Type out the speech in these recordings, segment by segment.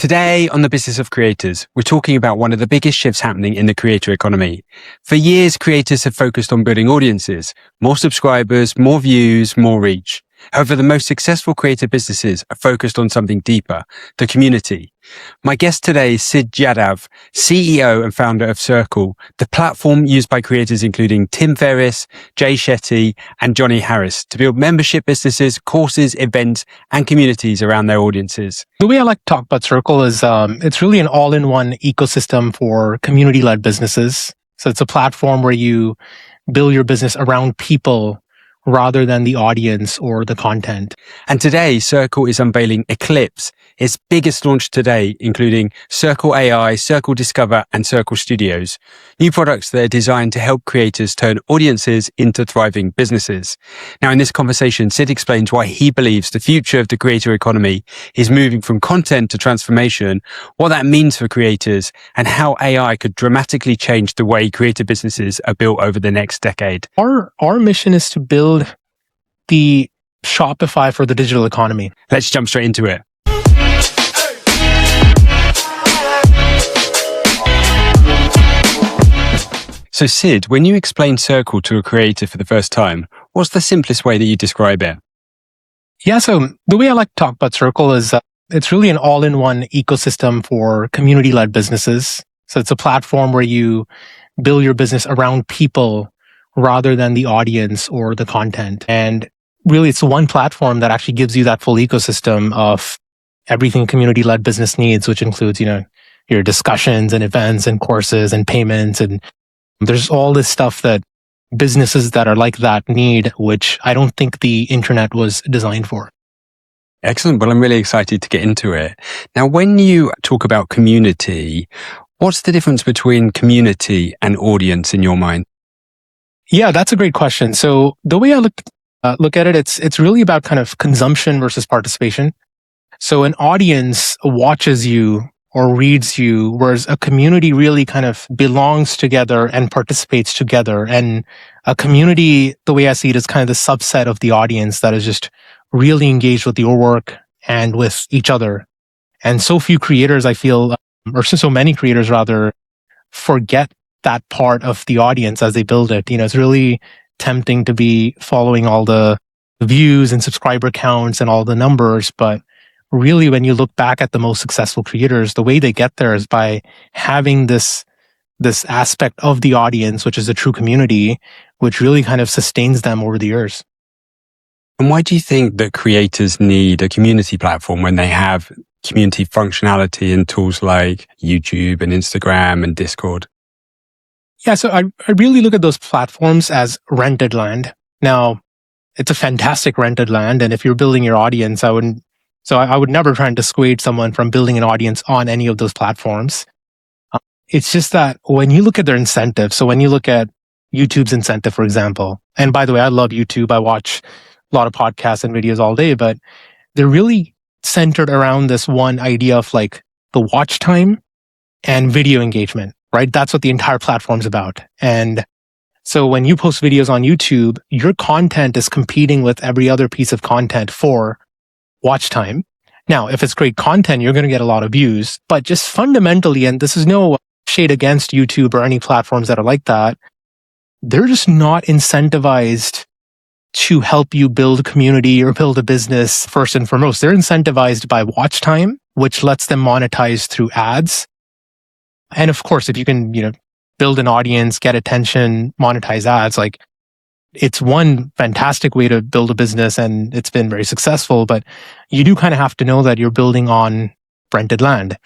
Today on the Business of Creators, we're talking about one of the biggest shifts happening in the creator economy. For years, creators have focused on building audiences, more subscribers, more views, more reach. However, the most successful creator businesses are focused on something deeper, the community. My guest today is Sid Yadav, CEO and founder of Circle, the platform used by creators including Tim Ferriss, Jay Shetty, and Johnny Harris to build membership businesses, courses, events, and communities around their audiences. The way I like to talk about Circle is it's really an all-in-one ecosystem for community-led businesses. So it's a platform where you build your business around people rather than the audience or the content. And today, Circle is unveiling Eclipse, its biggest launch today, including Circle AI, Circle Discover, and Circle Studios, new products that are designed to help creators turn audiences into thriving businesses. Now, in this conversation, Sid explains why he believes the future of the creator economy is moving from content to transformation, what that means for creators, and how AI could dramatically change the way creator businesses are built over the next decade. Our mission is to build the Shopify for the digital economy. Let's jump straight into it. So Sid, when you explain Circle to a creator for the first time, what's the simplest way that you describe it? Yeah, so the way I like to talk about Circle is it's really an all-in-one ecosystem for community-led businesses. So it's a platform where you build your business around people rather than the audience or the content. And really, it's one platform that actually gives you that full ecosystem of everything community-led business needs, which includes, your discussions and events and courses and payments. And there's all this stuff that businesses that are like that need, which I don't think the internet was designed for. Excellent. Well, I'm really excited to get into it. Now, when you talk about community, what's the difference between community and audience in your mind? Yeah, that's a great question. So the way I look at it, it's really about kind of consumption versus participation. So an audience watches you or reads you, whereas a community really kind of belongs together and participates together. And a community, the way I see it, is kind of the subset of the audience that is just really engaged with your work and with each other. And so few creators, I feel, or so many creators rather, forget that part of the audience as they build it. It's really tempting to be following all the views and subscriber counts and all the numbers. But really, when you look back at the most successful creators, the way they get there is by having this aspect of the audience, which is a true community, which really kind of sustains them over the years. And why do you think that creators need a community platform when they have community functionality in tools like YouTube and Instagram and Discord? Yeah, so I really look at those platforms as rented land. Now, it's a fantastic rented land, and if you're building your audience, I would never try and dissuade someone from building an audience on any of those platforms. It's just that when you look at their incentives, so when you look at YouTube's incentive, for example, and by the way, I love YouTube. I watch a lot of podcasts and videos all day, but they're really centered around this one idea of like the watch time and video engagement. Right? That's what the entire platform's about. And so when you post videos on YouTube, your content is competing with every other piece of content for watch time. Now, if it's great content, you're going to get a lot of views, but just fundamentally, and this is no shade against YouTube or any platforms that are like that, they're just not incentivized to help you build a community or build a business first and foremost. They're incentivized by watch time, which lets them monetize through ads. And of course, if you can, build an audience, get attention, monetize ads, like it's one fantastic way to build a business and it's been very successful, but you do kind of have to know that you're building on rented land.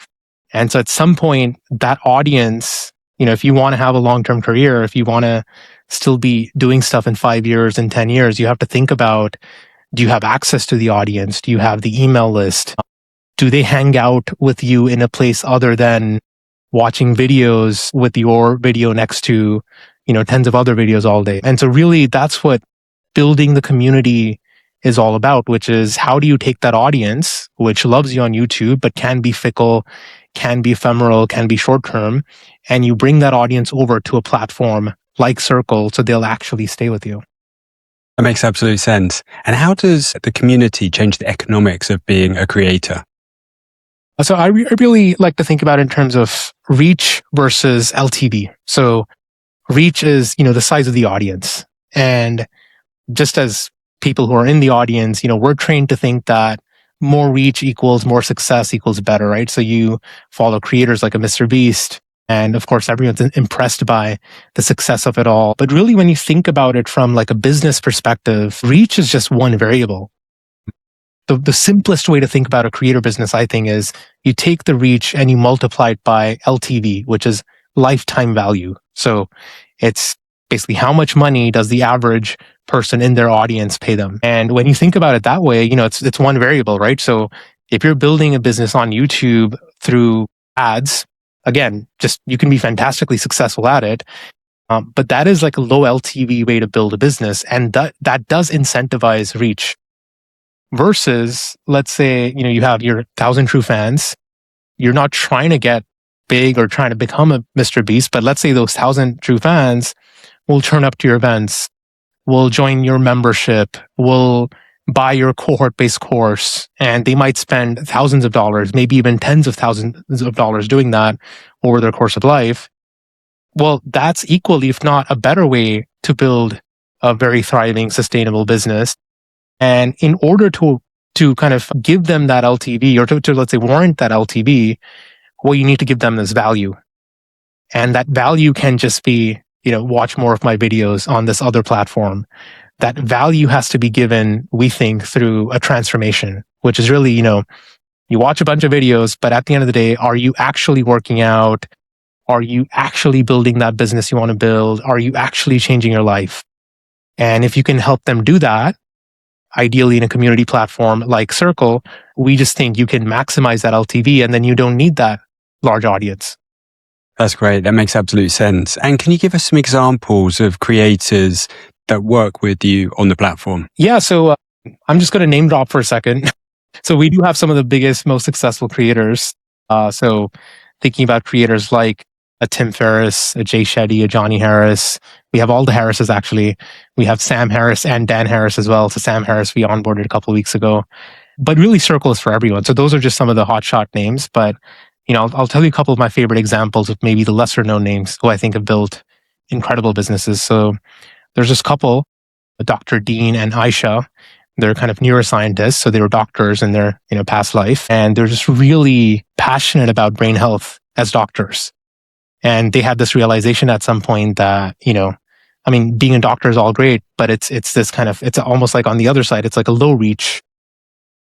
And so at some point, that audience, if you want to have a long-term career, if you want to still be doing stuff in 5 years and 10 years, you have to think about, do you have access to the audience? Do you have the email list? Do they hang out with you in a place other than watching videos with your video next to, tens of other videos all day? And so really that's what building the community is all about, which is how do you take that audience, which loves you on YouTube, but can be fickle, can be ephemeral, can be short-term, and you bring that audience over to a platform like Circle so they'll actually stay with you. That makes absolute sense. And how does the community change the economics of being a creator? So I really like to think about it in terms of reach versus LTV. So reach is, the size of the audience. And just as people who are in the audience, we're trained to think that more reach equals more success equals better, right? So you follow creators like a Mr. Beast. And of course, everyone's impressed by the success of it all. But really, when you think about it from like a business perspective, reach is just one variable. The simplest way to think about a creator business, I think, is you take the reach and you multiply it by LTV, which is lifetime value. So it's basically how much money does the average person in their audience pay them. And when you think about it that way, it's one variable, right? So if you're building a business on YouTube through ads, again, just you can be fantastically successful at it. But that is like a low LTV way to build a business. And that does incentivize reach. Versus, let's say, you have your 1,000 true fans. You're not trying to get big or trying to become a Mr. Beast, but let's say those 1,000 true fans will turn up to your events, will join your membership, will buy your cohort-based course, and they might spend thousands of dollars, maybe even tens of thousands of dollars doing that over their course of life. Well, that's equally, if not a better way to build a very thriving, sustainable business. And in order to kind of give them that LTV or to let's say warrant that LTV, well, you need to give them this value. And that value can just be, watch more of my videos on this other platform. That value has to be given, we think, through a transformation, which is really, you watch a bunch of videos, but at the end of the day, are you actually working out? Are you actually building that business you want to build? Are you actually changing your life? And if you can help them do that, ideally in a community platform like Circle, we just think you can maximize that LTV and then you don't need that large audience. That's great. That makes absolute sense. And can you give us some examples of creators that work with you on the platform? Yeah. So I'm just going to name drop for a second. So we do have some of the biggest, most successful creators. So thinking about creators like a Tim Ferriss, a Jay Shetty, a Johnny Harris. We have all the Harrises, actually. We have Sam Harris and Dan Harris as well. So Sam Harris, we onboarded a couple of weeks ago. But really, Circle is for everyone. So those are just some of the hotshot names. But, I'll tell you a couple of my favorite examples of maybe the lesser known names who I think have built incredible businesses. So there's this couple, Dr. Dean and Aisha. They're kind of neuroscientists. So they were doctors in their past life. And they're just really passionate about brain health as doctors. And they had this realization at some point that, being a doctor is all great, but it's this kind of, it's almost like on the other side, it's like a low reach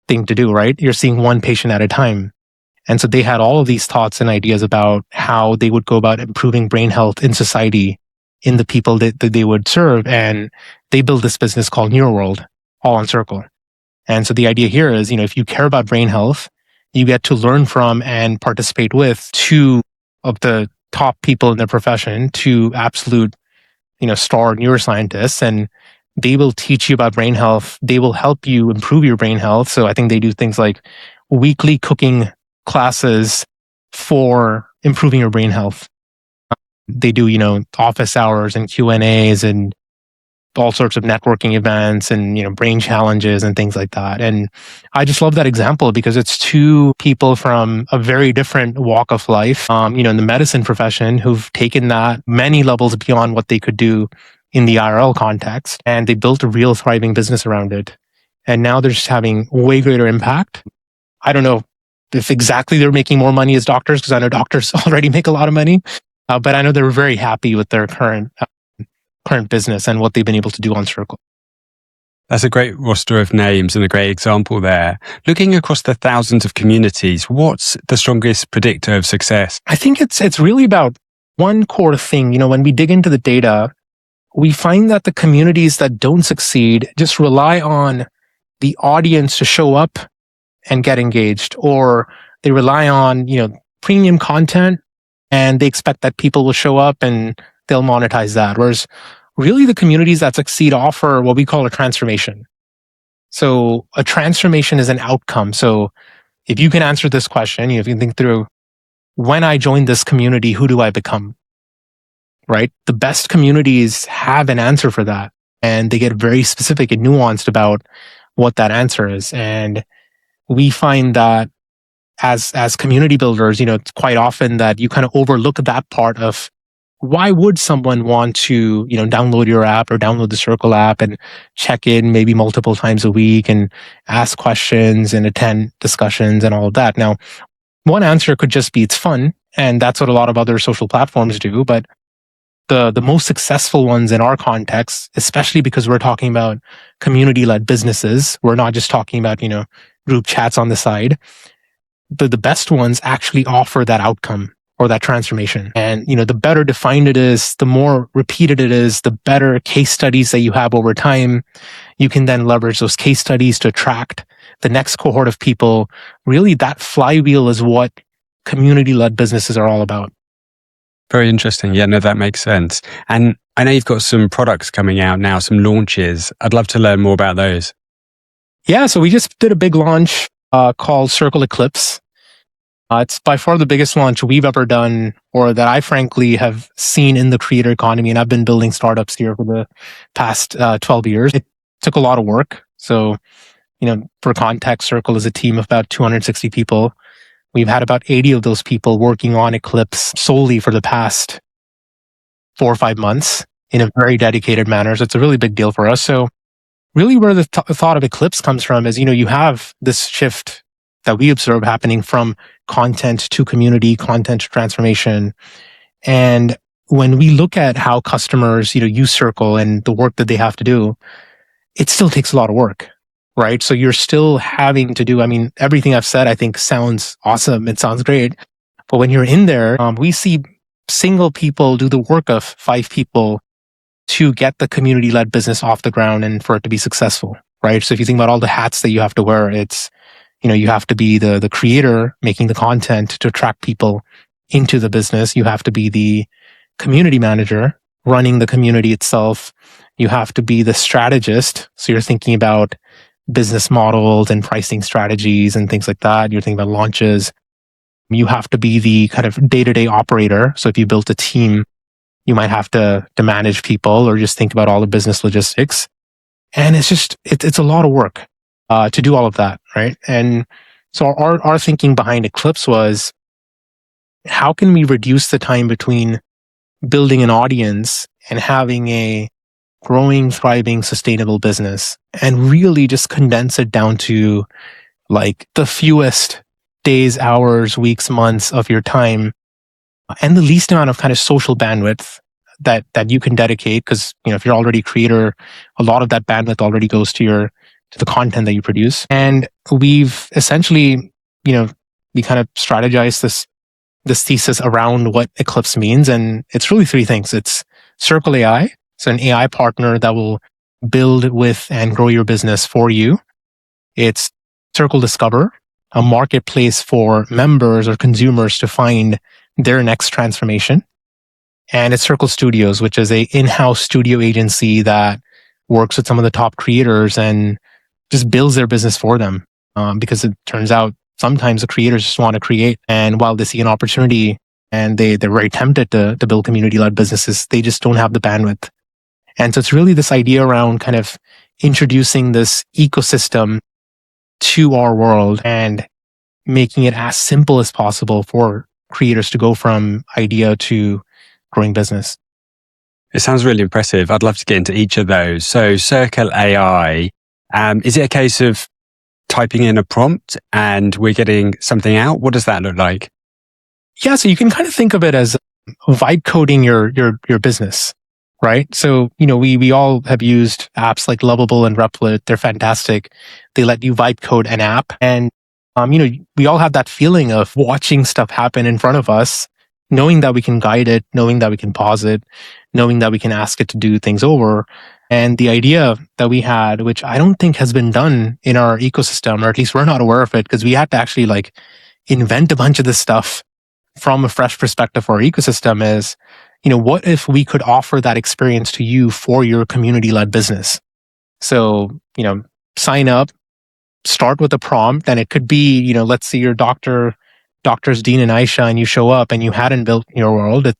thing to do, right? You're seeing one patient at a time. And so they had all of these thoughts and ideas about how they would go about improving brain health in society, in the people that they would serve. And they built this business called NeuroWorld, all on Circle. And so the idea here is, if you care about brain health, you get to learn from and participate with two of the top people in their profession, to absolute, star neuroscientists, and they will teach you about brain health. They will help you improve your brain health. So I think they do things like weekly cooking classes for improving your brain health. They do, office hours and Q&As and all sorts of networking events and, brain challenges and things like that. And I just love that example because it's two people from a very different walk of life, in the medicine profession, who've taken that many levels beyond what they could do in the IRL context. And they built a real thriving business around it. And now they're just having way greater impact. I don't know if exactly they're making more money as doctors, because I know doctors already make a lot of money, but I know they're very happy with their current business and what they've been able to do on Circle. That's a great roster of names and a great example there. Looking across the thousands of communities, what's the strongest predictor of success? I think it's really about one core thing. When we dig into the data, we find that the communities that don't succeed just rely on the audience to show up and get engaged, or they rely on, premium content and they expect that people will show up and they'll monetize that. Whereas really the communities that succeed offer what we call a transformation. So a transformation is an outcome. So if you can answer this question, if you can think through, when I join this community, who do I become? Right? The best communities have an answer for that. And they get very specific and nuanced about what that answer is. And we find that as community builders, it's quite often that you kind of overlook that part of why would someone want to, download your app or download the Circle app and check in maybe multiple times a week and ask questions and attend discussions and all of that. Now, one answer could just be it's fun, and that's what a lot of other social platforms do. But the most successful ones in our context, especially because we're talking about community-led businesses, we're not just talking about, group chats on the side. The best ones actually offer that outcome or that transformation. And, the better defined it is, the more repeated it is, the better case studies that you have over time. You can then leverage those case studies to attract the next cohort of people. Really, that flywheel is what community-led businesses are all about. Very interesting. Yeah, no, that makes sense. And I know you've got some products coming out now, some launches. I'd love to learn more about those. Yeah, so we just did a big launch called Circle Eclipse. It's by far the biggest launch we've ever done, or that I frankly have seen in the creator economy. And I've been building startups here for the past 12 years. It took a lot of work. So, for context, Circle is a team of about 260 people. We've had about 80 of those people working on Eclipse solely for the past 4 or 5 months in a very dedicated manner. So it's a really big deal for us. So really where the thought of Eclipse comes from is, you have this shift that we observe happening from content to community, content to transformation. And when we look at how customers, use Circle and the work that they have to do, it still takes a lot of work, right? So you're still having to do, everything I've said, I think sounds awesome. It sounds great. But when you're in there, we see single people do the work of 5 people to get the community-led business off the ground and for it to be successful, right? So if you think about all the hats that you have to wear, it's, you have to be the creator making the content to attract people into the business. You have to be the community manager running the community itself. You have to be the strategist. So you're thinking about business models and pricing strategies and things like that. You're thinking about launches. You have to be the kind of day-to-day operator. So if you built a team, you might have to manage people or just think about all the business logistics. And it's a lot of work to do all of that, right? And so our thinking behind Eclipse was, how can we reduce the time between building an audience and having a growing, thriving, sustainable business, and really just condense it down to like the fewest days, hours, weeks, months of your time, and the least amount of kind of social bandwidth that you can dedicate. Because if you're already a creator, a lot of that bandwidth already goes to the content that you produce. And we've essentially, we kind of strategized this thesis around what Eclipse means, and it's really 3 things. It's Circle AI. So an AI partner that will build with and grow your business for you. It's Circle Discover, a marketplace for members or consumers to find their next transformation. And it's Circle Studios, which is a in-house studio agency that works with some of the top creators and just builds their business for them. Because it turns out sometimes the creators just want to create. And while they see an opportunity and they're very tempted to build community-led businesses, they just don't have the bandwidth. And so it's really this idea around kind of introducing this ecosystem to our world and making it as simple as possible for creators to go from idea to growing business. It sounds really impressive. I'd love to get into each of those. So Circle AI, is it a case of typing in a prompt and we're getting something out? What does that look like? Yeah, so you can kind of think of it as vibe coding your business, right? So, we all have used apps like Lovable and Replit. They're fantastic. They let you vibe code an app. And, we all have that feeling of watching stuff happen in front of us, knowing that we can guide it, knowing that we can pause it, knowing that we can ask it to do things over. And the idea that we had, which I don't think has been done in our ecosystem, or at least we're not aware of it, because we had to actually invent a bunch of this stuff from a fresh perspective for our ecosystem, is, what if we could offer that experience to you for your community-led business? So, sign up, start with a prompt, and it could be, let's say your doctors Dean and Aisha, and you show up and you hadn't built your world. It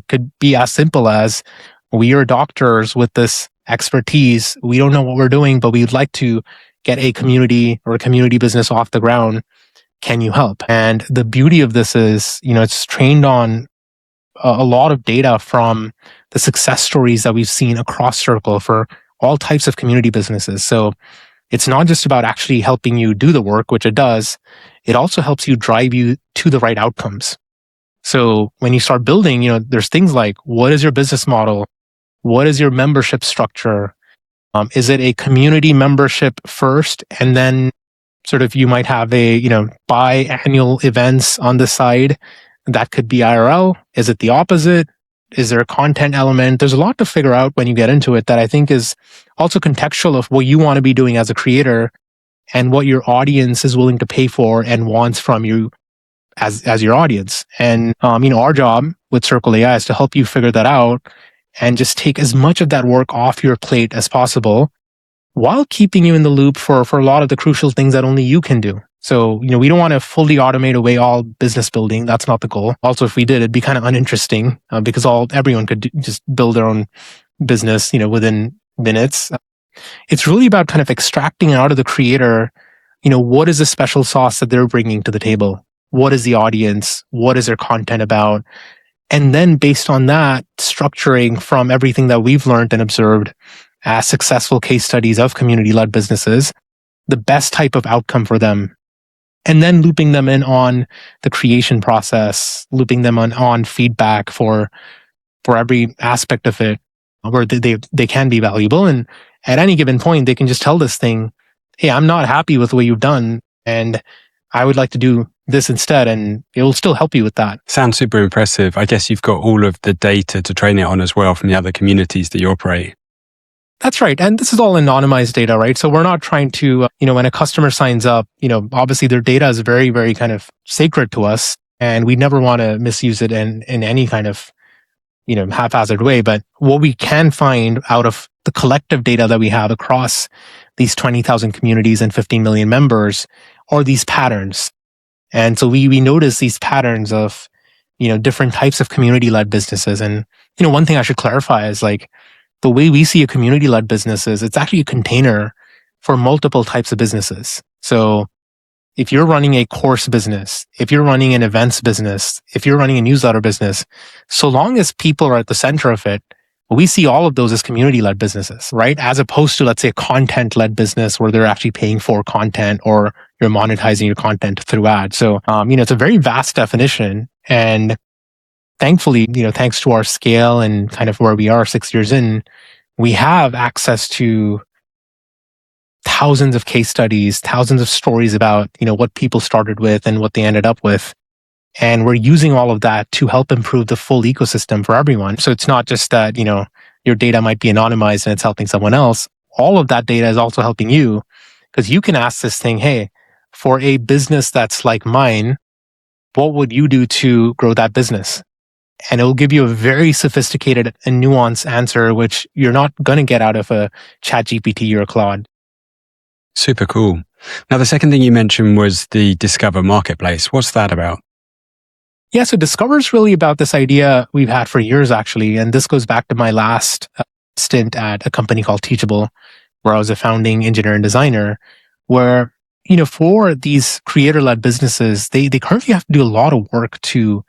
could be as simple as, we are doctors with this expertise. We don't know what we're doing, but we'd like to get a community or a community business off the ground. can you help? And the beauty of this is, it's trained on a lot of data from the success stories that we've seen across Circle for all types of community businesses. So it's not just about actually helping you do the work, which it does. It also helps you drive you to the right outcomes. So when you start building, there's things like, what is your business model? What is your membership structure? Is it a community membership first, and then sort of you might have a, biannual events on the side? That could be IRL. Is it the opposite? Is there a content element? There's a lot to figure out when you get into it that I think is also contextual of what you want to be doing as a creator and what your audience is willing to pay for and wants from you as your audience. And, our job with Circle AI is to help you figure that out and just take as much of that work off your plate as possible while keeping you in the loop for a lot of the crucial things that only you can do. So, we don't want to fully automate away all business building. That's not the goal. Also, if we did, it'd be kind of uninteresting because everyone could just build their own business, within minutes. It's really about kind of extracting out of the creator, what is the special sauce that they're bringing to the table? What is the audience? What is their content about? And then based on that, structuring from everything that we've learned and observed as successful case studies of community-led businesses, the best type of outcome for them. And then looping them in on the creation process, looping them on feedback for every aspect of it, where they can be valuable. And at any given point, they can just tell this thing, hey, I'm not happy with what you've done, and I would like to do this instead, and it will still help you with that. Sounds super impressive. I guess you've got all of the data to train it on as well from the other communities that you operate. That's right. And this is all anonymized data, right? So we're not trying to, when a customer signs up, obviously their data is very, very kind of sacred to us, and we never want to misuse it in any kind of, haphazard way. But what we can find out of the collective data that we have across these 20,000 communities and 15 million members are these patterns. And so we notice these patterns of, different types of community-led businesses. And, one thing I should clarify is like, the way we see a community-led business is it's actually a container for multiple types of businesses. So if you're running a course business, if you're running an events business, if you're running a newsletter business, so long as people are at the center of it, we see all of those as community-led businesses, right? As opposed to, let's say, a content-led business where they're actually paying for content or you're monetizing your content through ads. So, it's a very vast definition. And thankfully, thanks to our scale and kind of where we are 6 years in, we have access to thousands of case studies, thousands of stories about, what people started with and what they ended up with. And we're using all of that to help improve the full ecosystem for everyone. So it's not just that, your data might be anonymized and it's helping someone else. All of that data is also helping you because you can ask this thing, hey, for a business that's like mine, what would you do to grow that business? And it will give you a very sophisticated and nuanced answer, which you're not going to get out of a ChatGPT or a Claude. Super cool. Now, the second thing you mentioned was the Discover Marketplace. What's that about? Yeah, so Discover is really about this idea we've had for years, actually. And this goes back to my last stint at a company called Teachable, where I was a founding engineer and designer, where, for these creator-led businesses, they currently have to do a lot of work to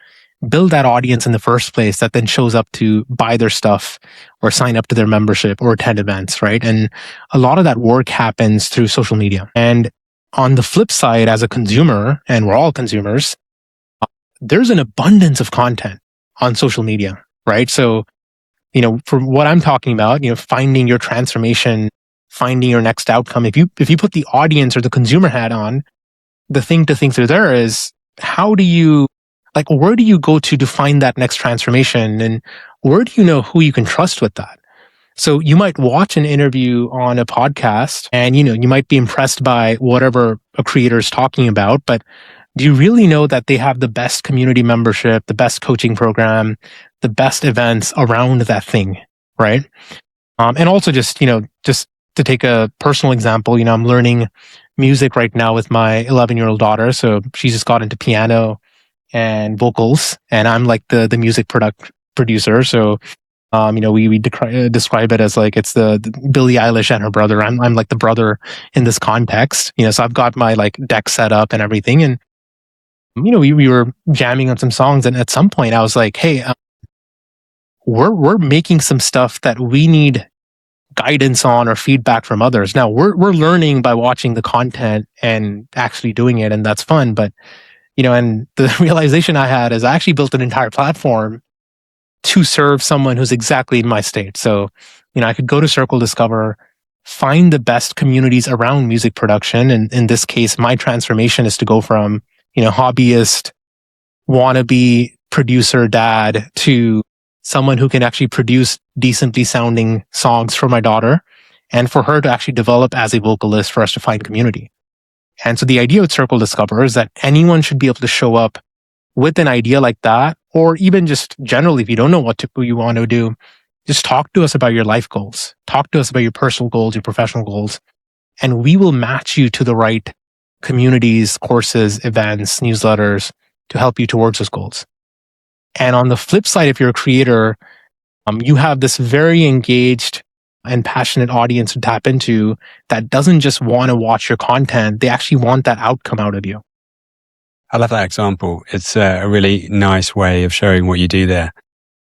build that audience in the first place that then shows up to buy their stuff or sign up to their membership or attend events, right? And a lot of that work happens through social media. And on the flip side, as a consumer, and we're all consumers, there's an abundance of content on social media, right? So, from what I'm talking about, finding your transformation, finding your next outcome, if you put the audience or the consumer hat on, the thing to think through there is, where do you go to find that next transformation? And where do you know who you can trust with that? So you might watch an interview on a podcast and, you might be impressed by whatever a creator is talking about, but do you really know that they have the best community membership, the best coaching program, the best events around that thing, right? And also just to take a personal example, I'm learning music right now with my 11-year-old daughter. So she just got into piano and vocals, and I'm like the music producer. So, we describe it as like it's the Billie Eilish and her brother. I'm like the brother in this context, so I've got my like deck set up and everything. And we were jamming on some songs, and at some point I was like, hey, we're making some stuff that we need guidance on or feedback from others. Now we're learning by watching the content and actually doing it, and that's fun. But and the realization I had is I actually built an entire platform to serve someone who's exactly in my state. So I could go to Circle Discover, find the best communities around music production, and in this case, my transformation is to go from hobbyist, wannabe producer dad to someone who can actually produce decently sounding songs for my daughter, and for her to actually develop as a vocalist, for us to find community. And so the idea with Circle Discover is that anyone should be able to show up with an idea like that, or even just generally, if you don't know what you want to do, just talk to us about your life goals. Talk to us about your personal goals, your professional goals, and we will match you to the right communities, courses, events, newsletters to help you towards those goals. And on the flip side, if you're a creator, you have this very engaged and passionate audience to tap into that doesn't just want to watch your content. They actually want that outcome out of you. I love that example. It's a really nice way of showing what you do there.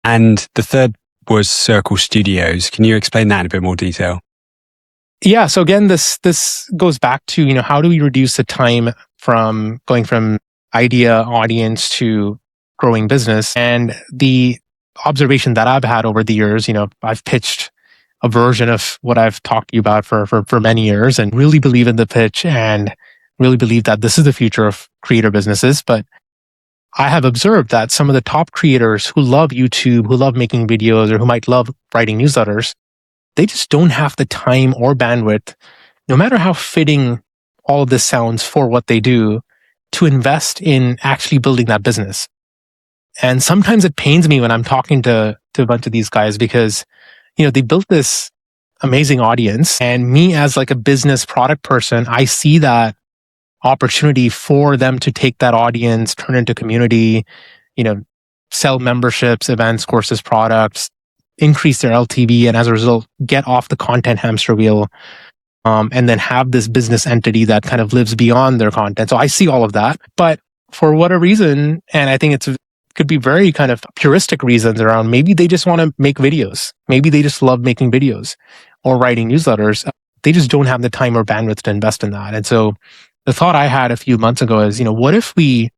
And the third was Circle Studios. Can you explain that in a bit more detail? Yeah. So again, this goes back to, how do we reduce the time from going from idea audience to growing business? And the observation that I've had over the years, I've pitched a version of what I've talked to you about for many years, and really believe in the pitch and really believe that this is the future of creator businesses. But I have observed that some of the top creators who love YouTube, who love making videos, or who might love writing newsletters, they just don't have the time or bandwidth, no matter how fitting all of this sounds for what they do, to invest in actually building that business. And sometimes it pains me when I'm talking to a bunch of these guys, because, they built this amazing audience, and me as like a business product person, I see that opportunity for them to take that audience, turn into community, sell memberships, events, courses, products, increase their LTV, and as a result, get off the content hamster wheel, and then have this business entity that kind of lives beyond their content. So I see all of that, but for whatever reason, and I think could be very kind of puristic reasons around, maybe they just want to make videos. Maybe they just love making videos or writing newsletters. They just don't have the time or bandwidth to invest in that. And so the thought I had a few months ago is, what if we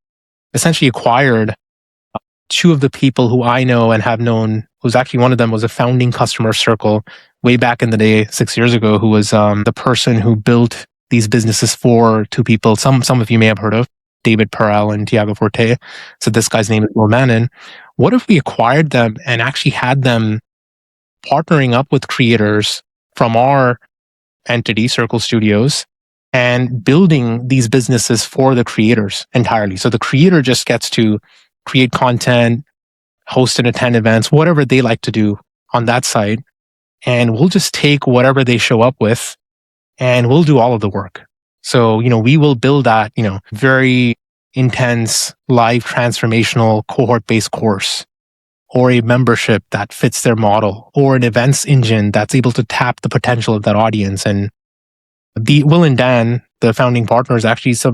essentially acquired two of the people who I know and have known, who's actually one of them was a founding customer of Circle way back in the day, 6 years ago, who was the person who built these businesses for two people. Some of you may have heard of, David Perel and Tiago Forte. So this guy's name is Will Manon. What if we acquired them and actually had them partnering up with creators from our entity, Circle Studios, and building these businesses for the creators entirely? So the creator just gets to create content, host and attend events, whatever they like to do on that side. And we'll just take whatever they show up with and we'll do all of the work. So, we will build that, very intense, live, transformational, cohort-based course, or a membership that fits their model, or an events engine that's able to tap the potential of that audience. And Will and Dan, the founding partners, actually two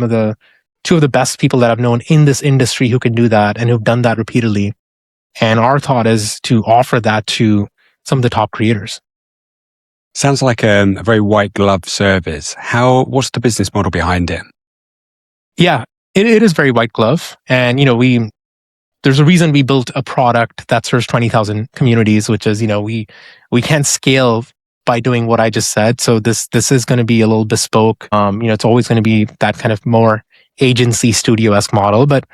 of the best people that I've known in this industry who can do that and who've done that repeatedly. And our thought is to offer that to some of the top creators. Sounds like a very white glove service. What's the business model behind it? Yeah, it is very white glove. And, there's a reason we built a product that serves 20,000 communities, which is, we can't scale by doing what I just said. So this is going to be a little bespoke. It's always going to be that kind of more agency studio-esque model. But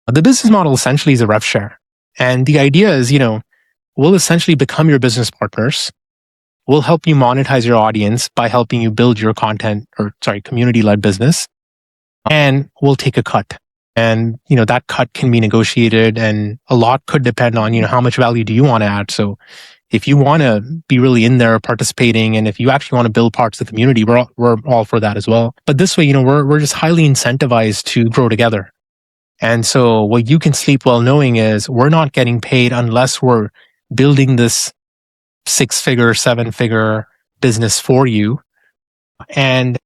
the business model essentially is a rev share. And the idea is, we'll essentially become your business partners. We'll help you monetize your audience by helping you build your community-led business. And we'll take a cut. And, that cut can be negotiated, and a lot could depend on, how much value do you want to add. So if you want to be really in there participating, and if you actually want to build parts of the community, we're all for that as well. But this way, we're just highly incentivized to grow together. And so what you can sleep well knowing is we're not getting paid unless we're building this 6-figure, 7-figure business for you. And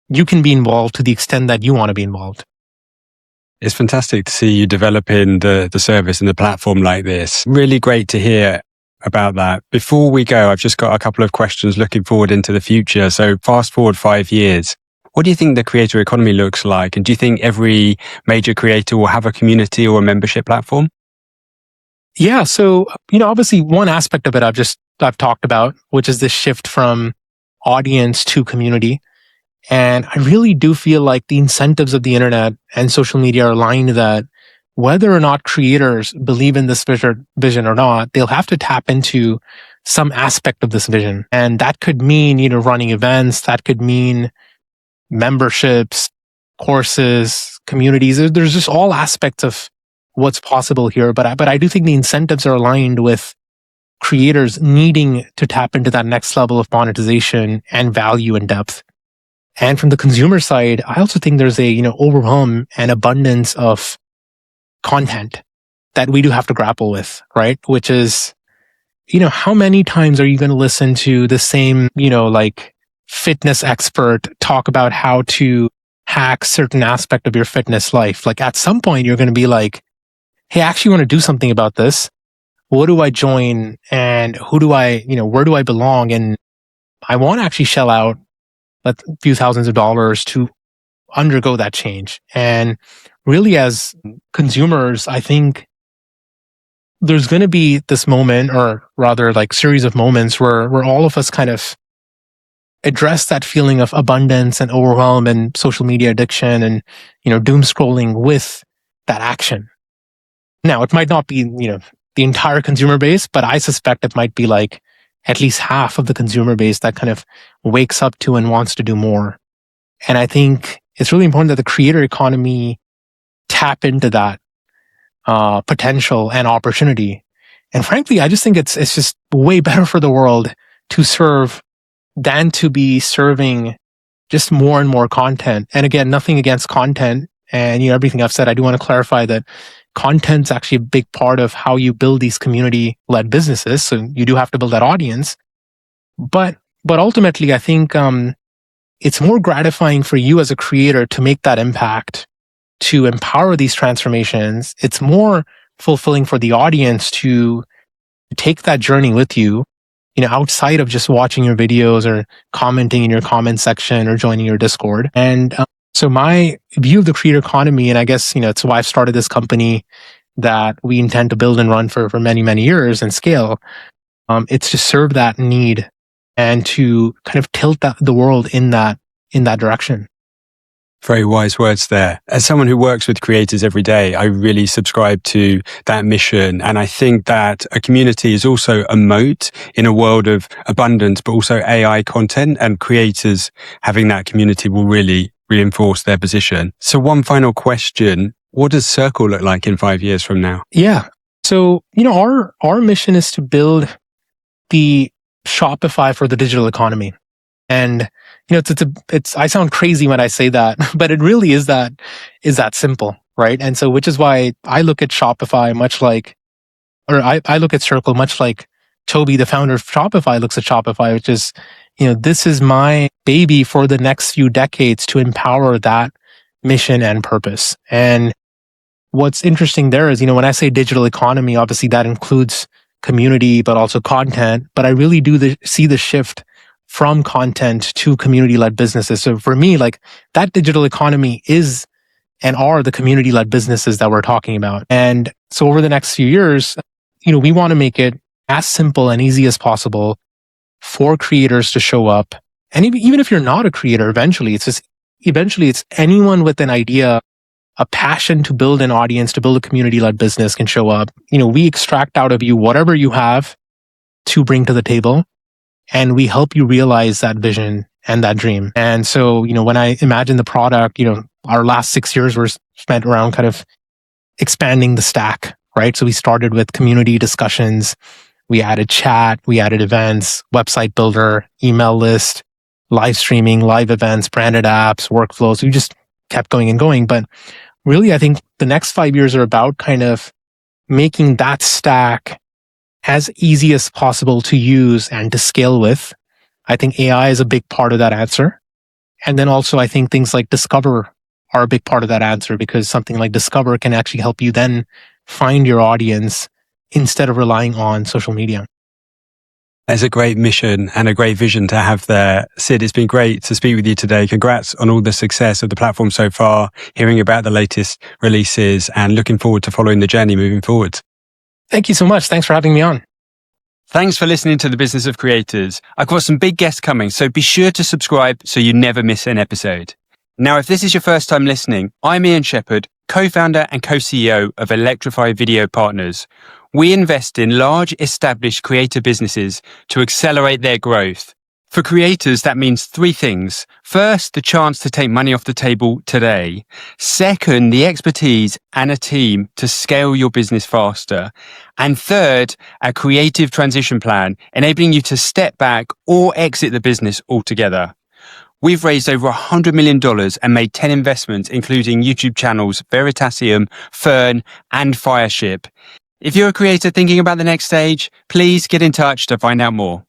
you can be involved to the extent that you want to be involved. It's fantastic to see you developing the service and the platform like this. Really great to hear about that. Before we go, I've just got a couple of questions looking forward into the future. So fast forward 5 years. What do you think the creator economy looks like? And do you think every major creator will have a community or a membership platform? Yeah. So, obviously one aspect of it I've talked about, which is this shift from audience to community. And I really do feel like the incentives of the internet and social media are aligned that whether or not creators believe in this vision or not, they'll have to tap into some aspect of this vision. And that could mean, running events. That could mean memberships, courses, communities. There's just all aspects of what's possible here. But I do think the incentives are aligned with creators needing to tap into that next level of monetization and value and depth. And from the consumer side, I also think there's a, overwhelm and abundance of content that we do have to grapple with, right? Which is, how many times are you going to listen to the same, like fitness expert talk about how to hack certain aspect of your fitness life? Like at some point, you're going to be like, hey, I actually want to do something about this. What do I join? And who do where do I belong? And I want to actually shell out a few thousands of dollars to undergo that change. And really, as consumers, I think there's going to be this moment, or rather like series of moments where all of us kind of address that feeling of abundance and overwhelm and social media addiction and, doom scrolling with that action. Now, it might not be, the entire consumer base, but I suspect it might be like at least half of the consumer base that kind of wakes up to and wants to do more. And I think it's really important that the creator economy tap into that potential and opportunity. And frankly, I just think it's just way better for the world to serve than to be serving just more and more content. And again, nothing against content and everything I've said. I do want to clarify that content's actually a big part of how you build these community-led businesses. So you do have to build that audience. But ultimately, I think it's more gratifying for you as a creator to make that impact, to empower these transformations. It's more fulfilling for the audience to take that journey with you, outside of just watching your videos or commenting in your comment section or joining your Discord. And so my view of the creator economy, and I guess, it's why I've started this company that we intend to build and run for many, many years and scale. It's to serve that need and to kind of tilt the world in that direction. Very wise words there. As someone who works with creators every day, I really subscribe to that mission. And I think that a community is also a moat in a world of abundance, but also AI content, and creators having that community will really reinforce their position. So one final question. What does Circle look like in 5 years from now? Yeah. So, our mission is to build the Shopify for the digital economy. And, it's I sound crazy when I say that, but it really is that simple, right? And so, which is why I look at Shopify I look at Circle much like Toby, the founder of Shopify, looks at Shopify, which is, this is my baby for the next few decades to empower that mission and purpose. And what's interesting there is, when I say digital economy, obviously that includes community, but also content. But I really do see the shift from content to community-led businesses. So for me, like that digital economy is and are the community-led businesses that we're talking about. And so over the next few years, we want to make it as simple and easy as possible for creators to show up. And even if you're not a creator, eventually it's anyone with an idea, a passion to build an audience, to build a community-led business can show up. We extract out of you whatever you have to bring to the table, and we help you realize that vision and that dream. And so, when I imagine the product, our last 6 years were spent around kind of expanding the stack, right? So we started with community discussions. We added chat, we added events, website builder, email list, live streaming, live events, branded apps, workflows. We just kept going and going. But really, I think the next 5 years are about kind of making that stack as easy as possible to use and to scale with. I think AI is a big part of that answer. And then also, I think things like Discover are a big part of that answer, because something like Discover can actually help you then find your audience instead of relying on social media. There's a great mission and a great vision to have there. Sid, it's been great to speak with you today. Congrats on all the success of the platform so far, hearing about the latest releases, and looking forward to following the journey moving forward. Thank you so much. Thanks for having me on. Thanks for listening to The Business of Creators. I've got some big guests coming, so be sure to subscribe so you never miss an episode. Now, if this is your first time listening, I'm Ian Shepherd, co-founder and co-CEO of Electrify Video Partners. We invest in large, established creator businesses to accelerate their growth. For creators, that means three things. First, the chance to take money off the table today. Second, the expertise and a team to scale your business faster. And third, a creative transition plan, enabling you to step back or exit the business altogether. We've raised over $100 million and made 10 investments, including YouTube channels Veritasium, Fern, and Fireship. If you're a creator thinking about the next stage, please get in touch to find out more.